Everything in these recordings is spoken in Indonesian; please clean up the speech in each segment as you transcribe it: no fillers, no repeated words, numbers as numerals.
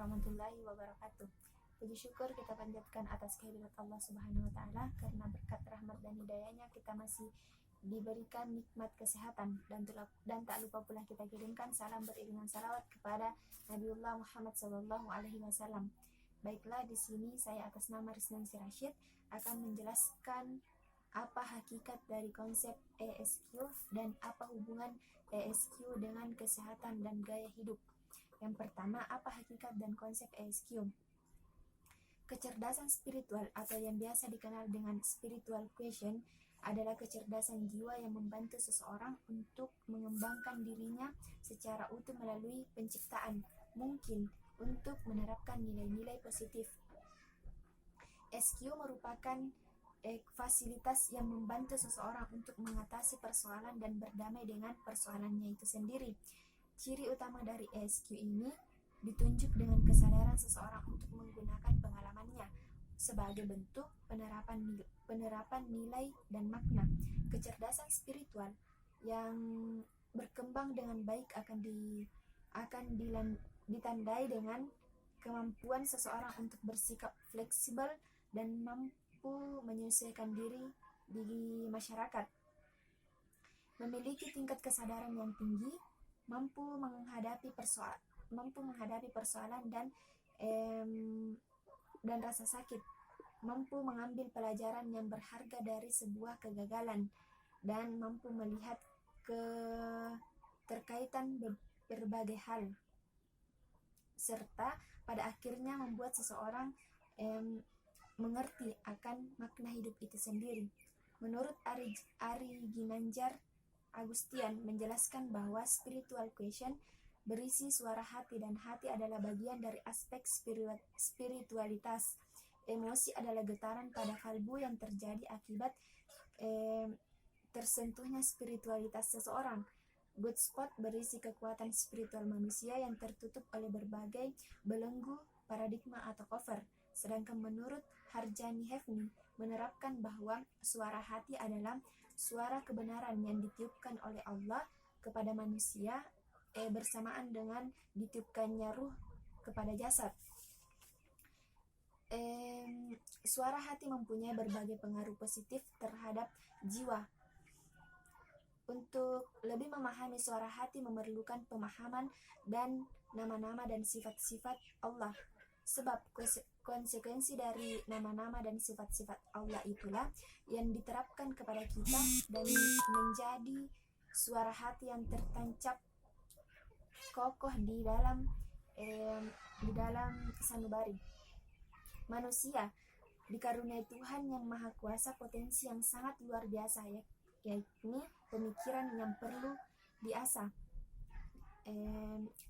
warahmatullahi wabarakatuh. Puji syukur kita panjatkan atas kehadirat Allah Subhanahu wa Ta'ala, karena berkat rahmat dan hidayahnya kita masih diberikan nikmat kesehatan, dan tak lupa pula kita kirimkan salam beriringan salawat kepada Nabiullah Muhammad SAW. Baiklah, di sini saya atas nama Riznansy Rashid akan menjelaskan apa hakikat dari konsep ESQ dan apa hubungan ESQ dengan kesehatan dan gaya hidup. Yang pertama, apa hakikat dan konsep ESQ? Kecerdasan spiritual atau yang biasa dikenal dengan spiritual quotient adalah kecerdasan jiwa yang membantu seseorang untuk mengembangkan dirinya secara utuh melalui penciptaan, mungkin untuk menerapkan nilai-nilai positif. SQ merupakan fasilitas yang membantu seseorang untuk mengatasi persoalan dan berdamai dengan persoalannya itu sendiri. Ciri utama dari SQ ini ditunjuk dengan kesadaran seseorang untuk menggunakan pengalamannya sebagai bentuk penerapan nilai dan makna. Kecerdasan spiritual yang berkembang dengan baik akan ditandai dengan kemampuan seseorang untuk bersikap fleksibel dan mampu menyesuaikan diri di masyarakat, memiliki tingkat kesadaran yang tinggi, mampu menghadapi persoalan dan rasa sakit, mampu mengambil pelajaran yang berharga dari sebuah kegagalan, dan mampu melihat keterkaitan berbagai hal, serta pada akhirnya membuat seseorang mengerti akan makna hidup itu sendiri. Menurut Ari Ginanjar Agustian menjelaskan bahwa spiritual quotient berisi suara hati, dan hati adalah bagian dari aspek spiritualitas. Emosi adalah getaran pada kalbu yang terjadi akibat tersentuhnya spiritualitas seseorang. Good spot berisi kekuatan spiritual manusia yang tertutup oleh berbagai belenggu, paradigma atau cover. Sedangkan menurut Harjani Hefni menerapkan bahwa suara hati adalah suara kebenaran yang ditiupkan oleh Allah kepada manusia bersamaan dengan ditiupkannya ruh kepada jasad. Suara hati mempunyai berbagai pengaruh positif terhadap jiwa. Untuk lebih memahami suara hati memerlukan pemahaman dan nama-nama dan sifat-sifat Allah. Sebab konsekuensi dari nama-nama dan sifat-sifat Allah itulah yang diterapkan kepada kita dan menjadi suara hati yang tertancap kokoh di dalam sanubari. Manusia dikaruniai Tuhan yang Maha Kuasa potensi yang sangat luar biasa, yakni pemikiran yang perlu diasah.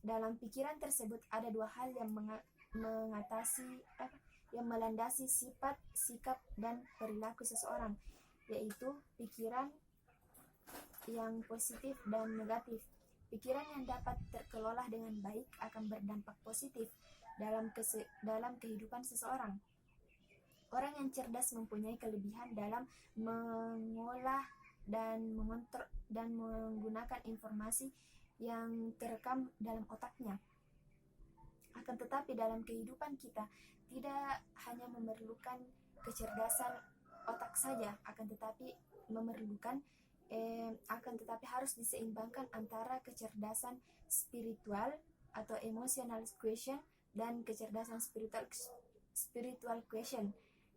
Dalam pikiran tersebut ada dua hal yang melandasi sifat, sikap, dan perilaku seseorang, yaitu pikiran yang positif dan negatif. Pikiran yang dapat terkelola dengan baik akan berdampak positif dalam kehidupan seseorang. Orang yang cerdas mempunyai kelebihan dalam mengolah dan mengontrol dan menggunakan informasi yang terekam dalam otaknya. Akan tetapi dalam kehidupan kita tidak hanya memerlukan kecerdasan otak saja, akan tetapi harus diseimbangkan antara kecerdasan spiritual atau emotional quotient dan kecerdasan spiritual quotient,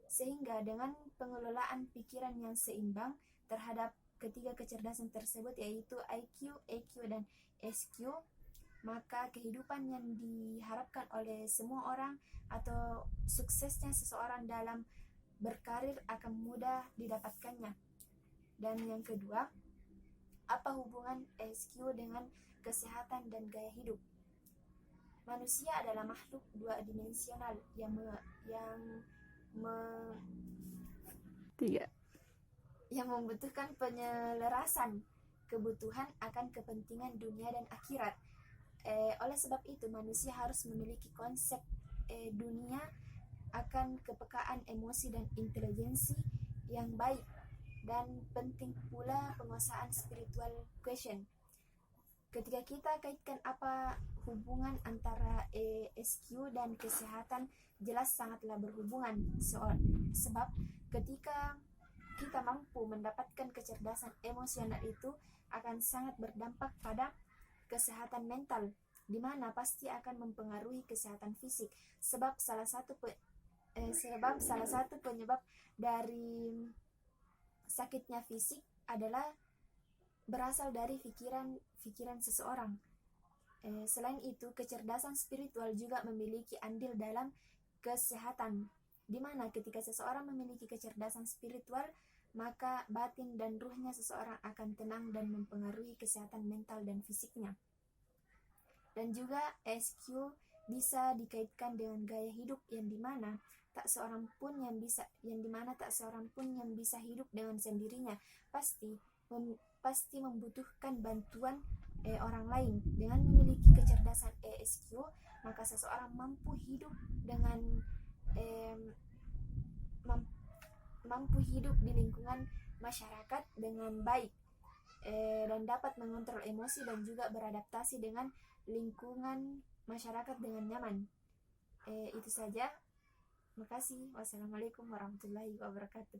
sehingga dengan pengelolaan pikiran yang seimbang terhadap ketiga kecerdasan tersebut, yaitu IQ, EQ, dan SQ, maka kehidupan yang diharapkan oleh semua orang atau suksesnya seseorang dalam berkarir akan mudah didapatkannya. Dan yang kedua, apa hubungan SQ dengan kesehatan dan gaya hidup? Manusia adalah makhluk dua dimensional yang membutuhkan penyelarasan kebutuhan akan kepentingan dunia dan akhirat. Oleh sebab itu manusia harus memiliki konsep dunia akan kepekaan emosi dan intelijensi yang baik, dan penting pula penguasaan spiritual quotient. Ketika kita kaitkan apa hubungan antara ESQ dan kesehatan, jelas sangatlah berhubungan. Sebab ketika kita mampu mendapatkan kecerdasan emosional itu akan sangat berdampak pada kesehatan mental, di mana pasti akan mempengaruhi kesehatan fisik. Sebab salah satu penyebab dari sakitnya fisik adalah berasal dari pikiran seseorang. Selain itu, kecerdasan spiritual juga memiliki andil dalam kesehatan, di mana ketika seseorang memiliki kecerdasan spiritual, maka batin dan ruhnya seseorang akan tenang dan mempengaruhi kesehatan mental dan fisiknya. Dan juga SQ bisa dikaitkan dengan gaya hidup yang dimana tak seorang pun yang bisa hidup dengan sendirinya, pasti membutuhkan bantuan orang lain. Dengan memiliki kecerdasan ESQ, maka seseorang mampu hidup di lingkungan masyarakat dengan baik, dan dapat mengontrol emosi dan juga beradaptasi dengan lingkungan masyarakat dengan nyaman. Itu saja. Terima kasih. Wassalamualaikum warahmatullahi wabarakatuh.